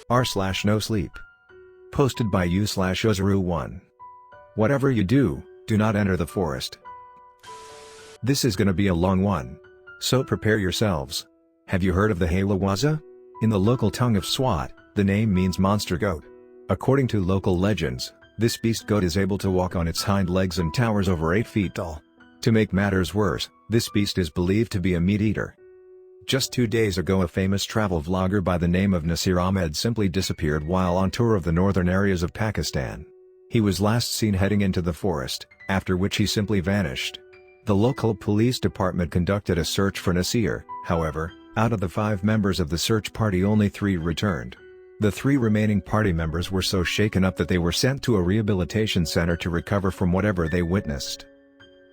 r/NoSleep. Posted by u/Ozaru1. Whatever you do not enter the forest. This is gonna be a long one. So prepare yourselves. Have you heard of the halawaza? In the local tongue of Swat, the name means monster goat. According to local legends, this beast goat is able to walk on its hind legs and towers over 8 feet tall. To make matters worse, this beast is believed to be a meat eater. Just 2 days ago, a famous travel vlogger by the name of Nasir Ahmed simply disappeared while on tour of the northern areas of Pakistan. He was last seen heading into the forest, after which he simply vanished. The local police department conducted a search for Nasir. However, out of the 5 members of the search party, only 3 returned. The 3 remaining party members were so shaken up that they were sent to a rehabilitation center to recover from whatever they witnessed.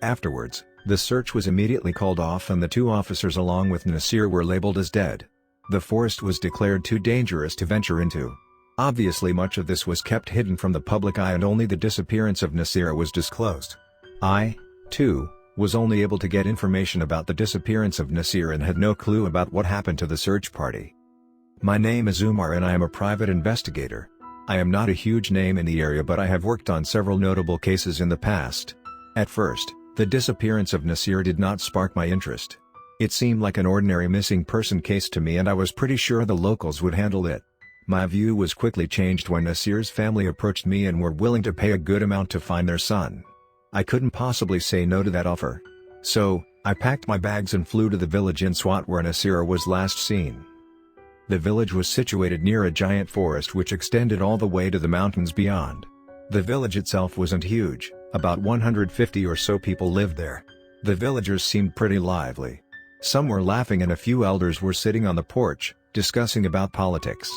Afterwards, the search was immediately called off and the 2 officers along with Nasir were labeled as dead. The forest was declared too dangerous to venture into. Obviously, much of this was kept hidden from the public eye and only the disappearance of Nasir was disclosed. I, too, was only able to get information about the disappearance of Nasir and had no clue about what happened to the search party. My name is Umar and I am a private investigator. I am not a huge name in the area, but I have worked on several notable cases in the past. At first, the disappearance of Nasir did not spark my interest. It seemed like an ordinary missing person case to me and I was pretty sure the locals would handle it. My view was quickly changed when Nasir's family approached me and were willing to pay a good amount to find their son. I couldn't possibly say no to that offer. So, I packed my bags and flew to the village in Swat where Nasir was last seen. The village was situated near a giant forest which extended all the way to the mountains beyond. The village itself wasn't huge, about 150 or so people lived there. The villagers seemed pretty lively. Some were laughing and a few elders were sitting on the porch, discussing about politics.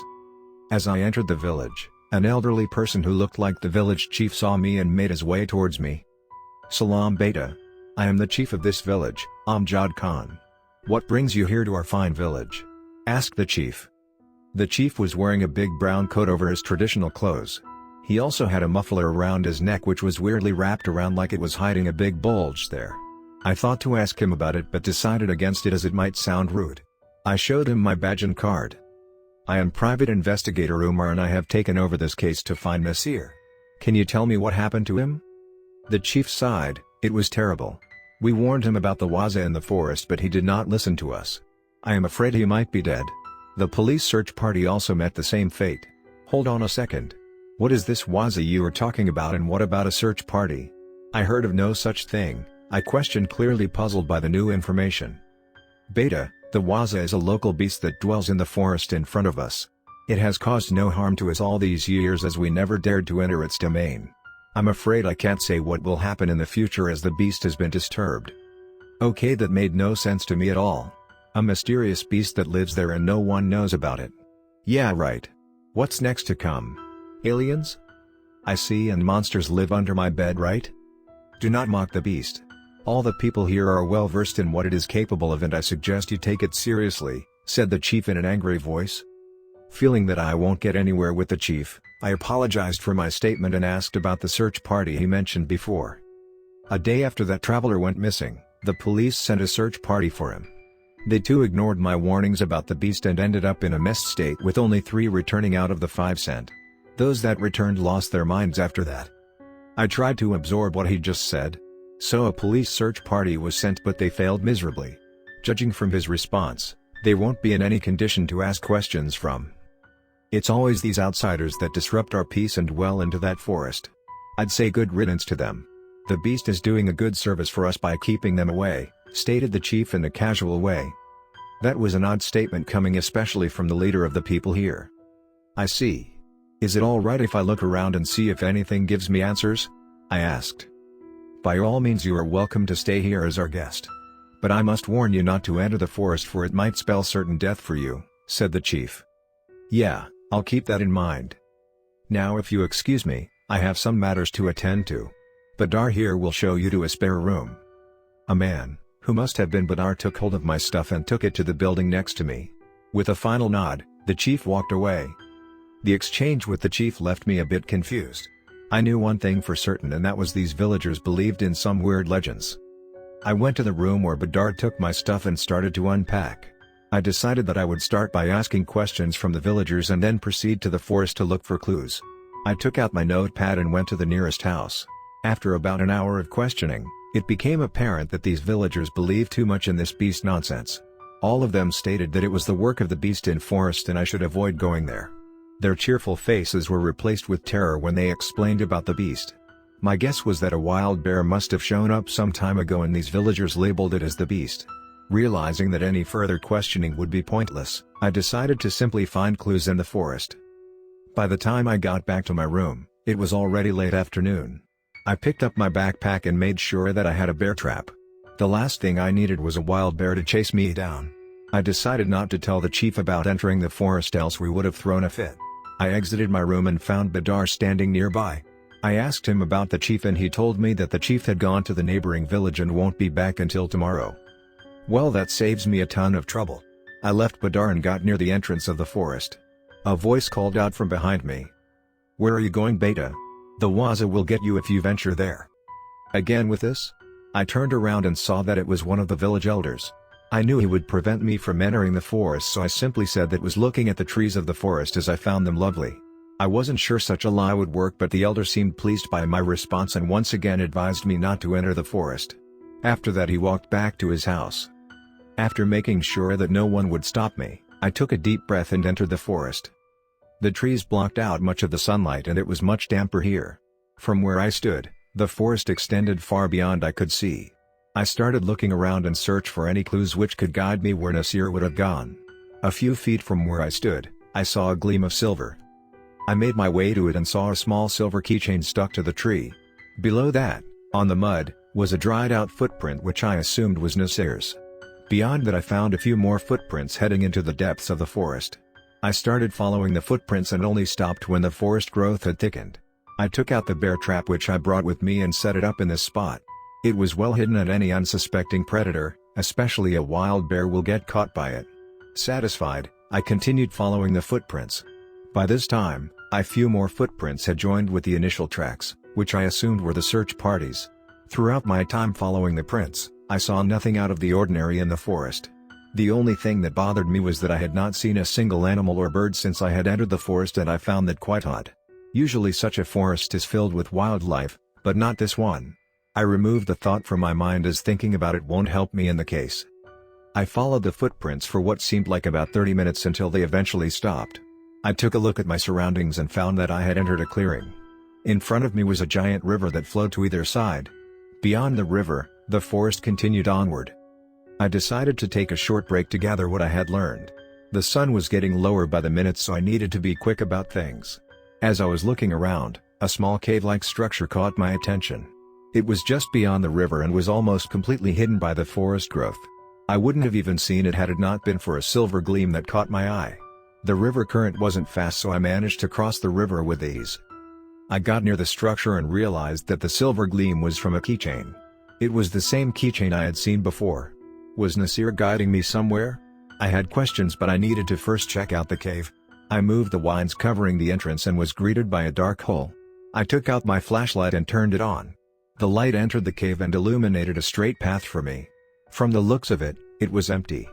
As I entered the village, an elderly person who looked like the village chief saw me and made his way towards me. "Salam beta. I am the chief of this village, Amjad Khan. What brings you here to our fine village?" asked the chief. The chief was wearing a big brown coat over his traditional clothes. He also had a muffler around his neck which was weirdly wrapped around like it was hiding a big bulge there. I thought to ask him about it but decided against it as it might sound rude. I showed him my badge and card. "I am Private Investigator Umar and I have taken over this case to find Nasir. Can you tell me what happened to him?" The chief sighed. "It was terrible. We warned him about the waza in the forest but he did not listen to us. I am afraid he might be dead." The police search party also met the same fate. "Hold on a second. What is this waza you are talking about and what about a search party? I heard of no such thing," I questioned, clearly puzzled by the new information. "Beta, the waza is a local beast that dwells in the forest in front of us. It has caused no harm to us all these years as we never dared to enter its domain. I'm afraid I can't say what will happen in the future as the beast has been disturbed." Okay, that made no sense to me at all. A mysterious beast that lives there and no one knows about it. Yeah, right. What's next to come? Aliens? I see, and monsters live under my bed, right? Do not mock the beast. All the people here are well versed in what it is capable of and I suggest you take it seriously, said the chief in an angry voice. Feeling that I won't get anywhere with the chief, I apologized for my statement and asked about the search party he mentioned before. A day after that traveler went missing, the police sent a search party for him. They too ignored my warnings about the beast and ended up in a messed state with only 3 returning out of the 5 sent. Those that returned lost their minds after that. I tried to absorb what he just said. So a police search party was sent but they failed miserably. Judging from his response, they won't be in any condition to ask questions from. It's always these outsiders that disrupt our peace and dwell into that forest. I'd say good riddance to them. The beast is doing a good service for us by keeping them away, stated the chief in a casual way. That was an odd statement coming especially from the leader of the people here. I see. Is it alright if I look around and see if anything gives me answers? I asked. By all means you are welcome to stay here as our guest. But I must warn you not to enter the forest for it might spell certain death for you, said the chief. Yeah, I'll keep that in mind. Now if you excuse me, I have some matters to attend to. Badar here will show you to a spare room. A man, who must have been Badar, took hold of my stuff and took it to the building next to me. With a final nod, the chief walked away. The exchange with the chief left me a bit confused. I knew one thing for certain and that was these villagers believed in some weird legends. I went to the room where Badar took my stuff and started to unpack. I decided that I would start by asking questions from the villagers and then proceed to the forest to look for clues. I took out my notepad and went to the nearest house. After about an hour of questioning, it became apparent that these villagers believed too much in this beast nonsense. All of them stated that it was the work of the beast in forest and I should avoid going there. Their cheerful faces were replaced with terror when they explained about the beast. My guess was that a wild bear must have shown up some time ago and these villagers labeled it as the beast. Realizing that any further questioning would be pointless, I decided to simply find clues in the forest. By the time I got back to my room, it was already late afternoon. I picked up my backpack and made sure that I had a bear trap. The last thing I needed was a wild bear to chase me down. I decided not to tell the chief about entering the forest, else we would have thrown a fit. I exited my room and found Badar standing nearby. I asked him about the chief and he told me that the chief had gone to the neighboring village and won't be back until tomorrow. Well, that saves me a ton of trouble. I left Badar and got near the entrance of the forest. A voice called out from behind me. "Where are you going, Beta? The Waza will get you if you venture there." Again with this? I turned around and saw that it was one of the village elders. I knew he would prevent me from entering the forest, so I simply said that was looking at the trees of the forest as I found them lovely. I wasn't sure such a lie would work, but the elder seemed pleased by my response and once again advised me not to enter the forest. After that he walked back to his house. After making sure that no one would stop me, I took a deep breath and entered the forest. The trees blocked out much of the sunlight and it was much damper here. From where I stood, the forest extended far beyond I could see. I started looking around and searched for any clues which could guide me where Nasir would have gone. A few feet from where I stood, I saw a gleam of silver. I made my way to it and saw a small silver keychain stuck to the tree. Below that, on the mud, was a dried out footprint which I assumed was Nasir's. Beyond that I found a few more footprints heading into the depths of the forest. I started following the footprints and only stopped when the forest growth had thickened. I took out the bear trap which I brought with me and set it up in this spot. It was well hidden and any unsuspecting predator, especially a wild bear, will get caught by it. Satisfied, I continued following the footprints. By this time, a few more footprints had joined with the initial tracks, which I assumed were the search parties. Throughout my time following the prints, I saw nothing out of the ordinary in the forest. The only thing that bothered me was that I had not seen a single animal or bird since I had entered the forest, and I found that quite odd. Usually such a forest is filled with wildlife, but not this one. I removed the thought from my mind as thinking about it won't help me in the case. I followed the footprints for what seemed like about 30 minutes until they eventually stopped. I took a look at my surroundings and found that I had entered a clearing. In front of me was a giant river that flowed to either side. Beyond the river, the forest continued onward. I decided to take a short break to gather what I had learned. The sun was getting lower by the minute, so I needed to be quick about things. As I was looking around, a small cave-like structure caught my attention. It was just beyond the river and was almost completely hidden by the forest growth. I wouldn't have even seen it had it not been for a silver gleam that caught my eye. The river current wasn't fast, so I managed to cross the river with ease. I got near the structure and realized that the silver gleam was from a keychain. It was the same keychain I had seen before. Was Nasir guiding me somewhere? I had questions, but I needed to first check out the cave. I moved the vines covering the entrance and was greeted by a dark hole. I took out my flashlight and turned it on. The light entered the cave and illuminated a straight path for me. From the looks of it, it was empty.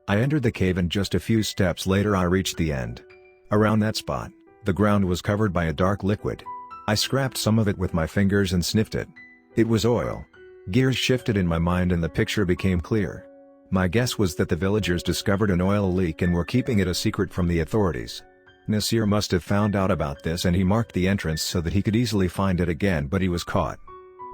I entered the cave and just a few steps later I reached the end. Around that spot, the ground was covered by a dark liquid. I scraped some of it with my fingers and sniffed it. It was oil. Gears shifted in my mind and the picture became clear. My guess was that the villagers discovered an oil leak and were keeping it a secret from the authorities. Nasir must have found out about this and he marked the entrance so that he could easily find it again, but he was caught.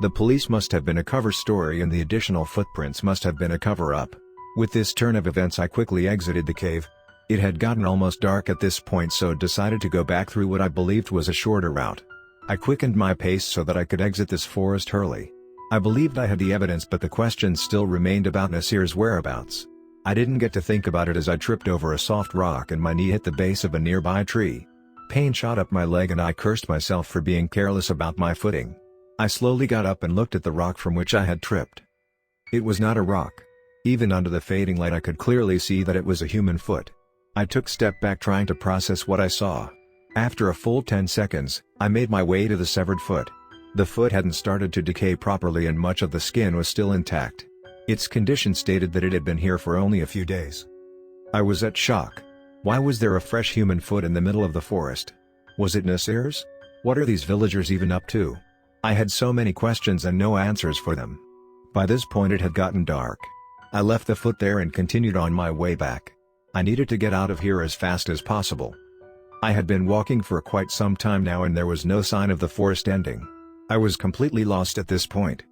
The police must have been a cover story and the additional footprints must have been a cover-up. With this turn of events I quickly exited the cave. It had gotten almost dark at this point, so decided to go back through what I believed was a shorter route. I quickened my pace so that I could exit this forest early. I believed I had the evidence, but the question still remained about Nasir's whereabouts. I didn't get to think about it as I tripped over a soft rock and my knee hit the base of a nearby tree. Pain shot up my leg and I cursed myself for being careless about my footing. I slowly got up and looked at the rock from which I had tripped. It was not a rock. Even under the fading light I could clearly see that it was a human foot. I took a step back trying to process what I saw. After a full 10 seconds, I made my way to the severed foot. The foot hadn't started to decay properly and much of the skin was still intact. Its condition stated that it had been here for only a few days. I was at shock. Why was there a fresh human foot in the middle of the forest? Was it Nasir's? What are these villagers even up to? I had so many questions and no answers for them. By this point it had gotten dark. I left the foot there and continued on my way back. I needed to get out of here as fast as possible. I had been walking for quite some time now and there was no sign of the forest ending. I was completely lost at this point.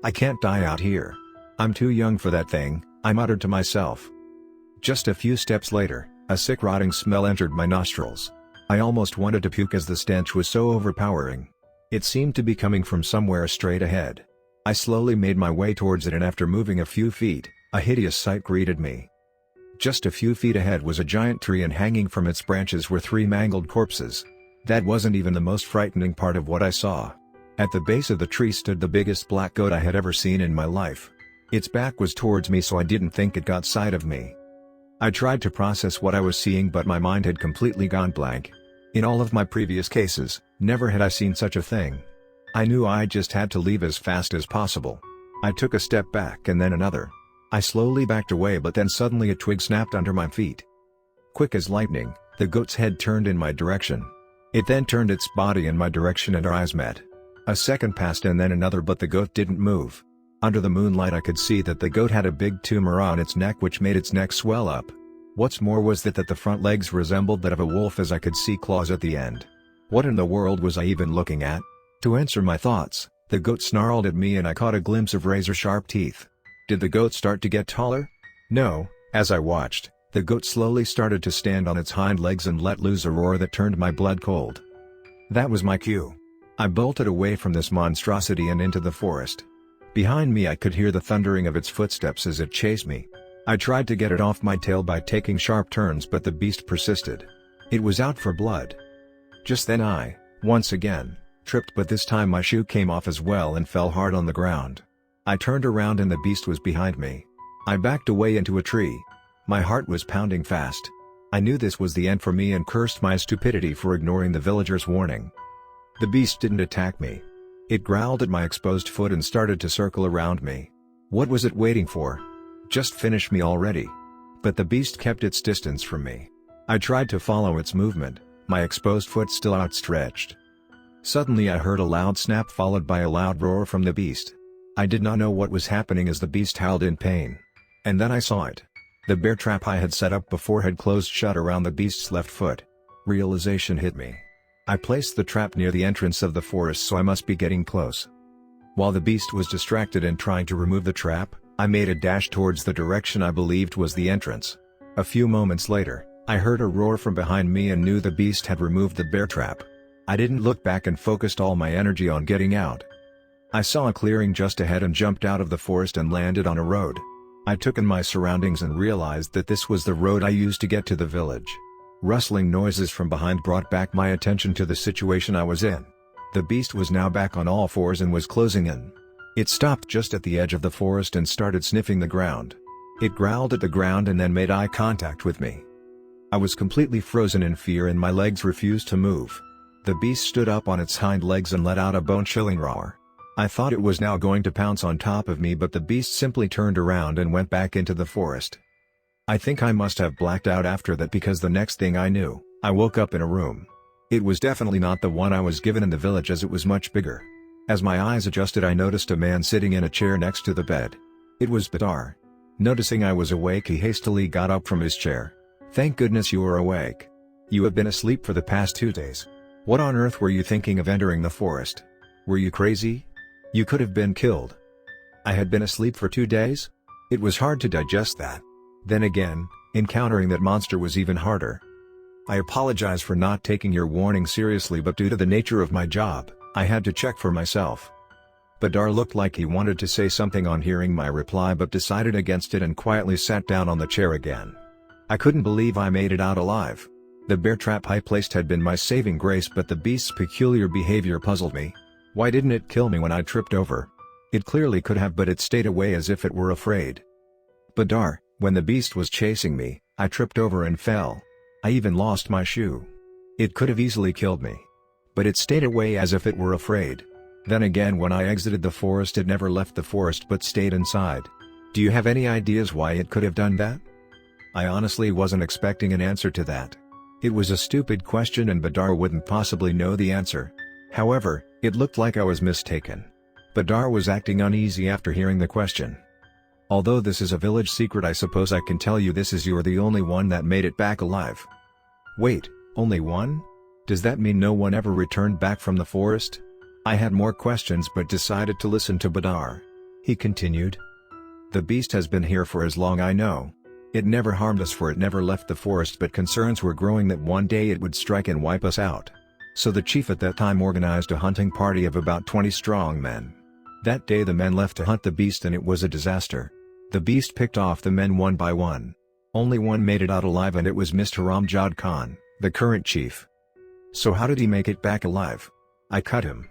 I can't die out here. I'm too young for that thing, I muttered to myself. Just a few steps later, a sick rotting smell entered my nostrils. I almost wanted to puke as the stench was so overpowering. It seemed to be coming from somewhere straight ahead. I slowly made my way towards it and after moving a few feet, a hideous sight greeted me. Just a few feet ahead was a giant tree and hanging from its branches were 3 mangled corpses. That wasn't even the most frightening part of what I saw. At the base of the tree stood the biggest black goat I had ever seen in my life. Its back was towards me so I didn't think it got sight of me. I tried to process what I was seeing but my mind had completely gone blank. In all of my previous cases, never had I seen such a thing. I knew I just had to leave as fast as possible. I took a step back and then another. I slowly backed away but then suddenly a twig snapped under my feet. Quick as lightning, the goat's head turned in my direction. It then turned its body in my direction and our eyes met. A second passed and then another but the goat didn't move. Under the moonlight I could see that the goat had a big tumor on its neck which made its neck swell up. What's more was that the front legs resembled that of a wolf as I could see claws at the end. What in the world was I even looking at? To answer my thoughts, the goat snarled at me and I caught a glimpse of razor-sharp teeth. Did the goat start to get taller? No, as I watched, the goat slowly started to stand on its hind legs and let loose a roar that turned my blood cold. That was my cue. I bolted away from this monstrosity and into the forest. Behind me I could hear the thundering of its footsteps as it chased me. I tried to get it off my tail by taking sharp turns but the beast persisted. It was out for blood. Just then I, once again, tripped but this time my shoe came off as well and fell hard on the ground. I turned around and the beast was behind me. I backed away into a tree. My heart was pounding fast. I knew this was the end for me and cursed my stupidity for ignoring the villager's warning. The beast didn't attack me. It growled at my exposed foot and started to circle around me. What was it waiting for? Just finish me already. But the beast kept its distance from me. I tried to follow its movement, my exposed foot still outstretched. Suddenly I heard a loud snap followed by a loud roar from the beast. I did not know what was happening as the beast howled in pain. And then I saw it. The bear trap I had set up before had closed shut around the beast's left foot. Realization hit me. I placed the trap near the entrance of the forest so I must be getting close. While the beast was distracted and trying to remove the trap, I made a dash towards the direction I believed was the entrance. A few moments later, I heard a roar from behind me and knew the beast had removed the bear trap. I didn't look back and focused all my energy on getting out. I saw a clearing just ahead and jumped out of the forest and landed on a road. I took in my surroundings and realized that this was the road I used to get to the village. Rustling noises from behind brought back my attention to the situation I was in. The beast was now back on all fours and was closing in. It stopped just at the edge of the forest and started sniffing the ground. It growled at the ground and then made eye contact with me. I was completely frozen in fear and my legs refused to move. The beast stood up on its hind legs and let out a bone-chilling roar. I thought it was now going to pounce on top of me but the beast simply turned around and went back into the forest. I think I must have blacked out after that because the next thing I knew, I woke up in a room. It was definitely not the one I was given in the village as it was much bigger. As my eyes adjusted I noticed a man sitting in a chair next to the bed. It was Badar. Noticing I was awake he hastily got up from his chair. Thank goodness you are awake. You have been asleep for the past 2 days. What on earth were you thinking of entering the forest? Were you crazy? You could have been killed. I had been asleep for 2 days? It was hard to digest that. Then again, encountering that monster was even harder. I apologize for not taking your warning seriously but due to the nature of my job, I had to check for myself. Badar looked like he wanted to say something on hearing my reply but decided against it and quietly sat down on the chair again. I couldn't believe I made it out alive. The bear trap I placed had been my saving grace but the beast's peculiar behavior puzzled me. Why didn't it kill me when I tripped over? It clearly could have but it stayed away as if it were afraid. Badar, when the beast was chasing me, I tripped over and fell. I even lost my shoe. It could have easily killed me. But it stayed away as if it were afraid. Then again when I exited the forest it never left the forest but stayed inside. Do you have any ideas why it could have done that? I honestly wasn't expecting an answer to that. It was a stupid question and Badar wouldn't possibly know the answer. However, it looked like I was mistaken. Badar was acting uneasy after hearing the question. Although this is a village secret, I suppose I can tell you this is you're the only one that made it back alive. Wait, only one? Does that mean no one ever returned back from the forest? I had more questions but decided to listen to Badar. He continued. The beast has been here for as long I know. It never harmed us for it never left the forest, but concerns were growing that one day it would strike and wipe us out. So the chief at that time organized a hunting party of about 20 strong men. That day the men left to hunt the beast and it was a disaster. The beast picked off the men one by one. Only one made it out alive and it was Mr. Ramjad Khan, the current chief. So how did he make it back alive? I cut him.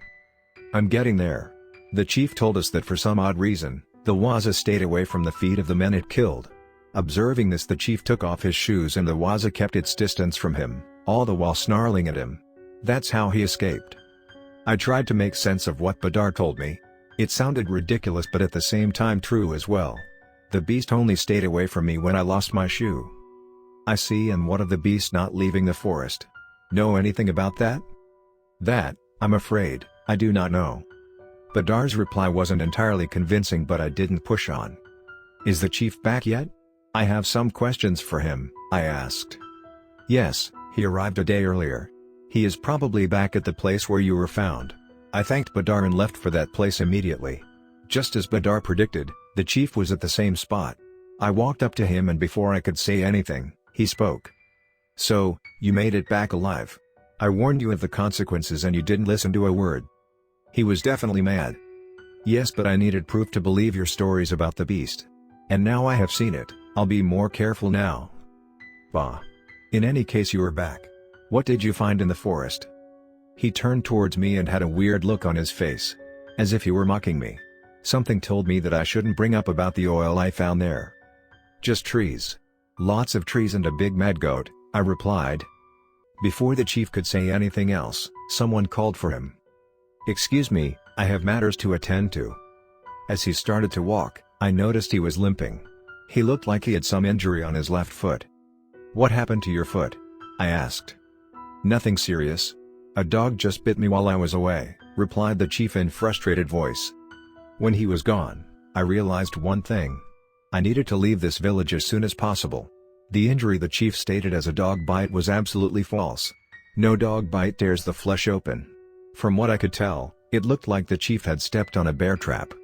I'm getting there. The chief told us that for some odd reason, the Waza stayed away from the feet of the men it killed. Observing this, the chief took off his shoes and the Waza kept its distance from him, all the while snarling at him. That's how he escaped. I tried to make sense of what Badar told me. It sounded ridiculous but at the same time true as well. The beast only stayed away from me when I lost my shoe. I see. And what of the beast not leaving the forest? Know anything about that? That, I'm afraid, I do not know. Badar's reply wasn't entirely convincing but I didn't push on. Is the chief back yet? I have some questions for him, I asked. Yes, he arrived a day earlier. He is probably back at the place where you were found. I thanked Badar and left for that place immediately. Just as Badar predicted, the chief was at the same spot. I walked up to him and before I could say anything, he spoke. So, you made it back alive. I warned you of the consequences and you didn't listen to a word. He was definitely mad. Yes, but I needed proof to believe your stories about the beast. And now I have seen it, I'll be more careful now. Bah. In any case, you are back. What did you find in the forest? He turned towards me and had a weird look on his face. As if he were mocking me. Something told me that I shouldn't bring up about the oil I found there. Just trees. Lots of trees and a big mad goat, I replied. Before the chief could say anything else, someone called for him. Excuse me, I have matters to attend to. As he started to walk, I noticed he was limping. He looked like he had some injury on his left foot. What happened to your foot? I asked. Nothing serious. A dog just bit me while I was away, replied the chief in frustrated voice. When he was gone, I realized one thing. I needed to leave this village as soon as possible. The injury the chief stated as a dog bite was absolutely false. No dog bite tears the flesh open. From what I could tell, it looked like the chief had stepped on a bear trap.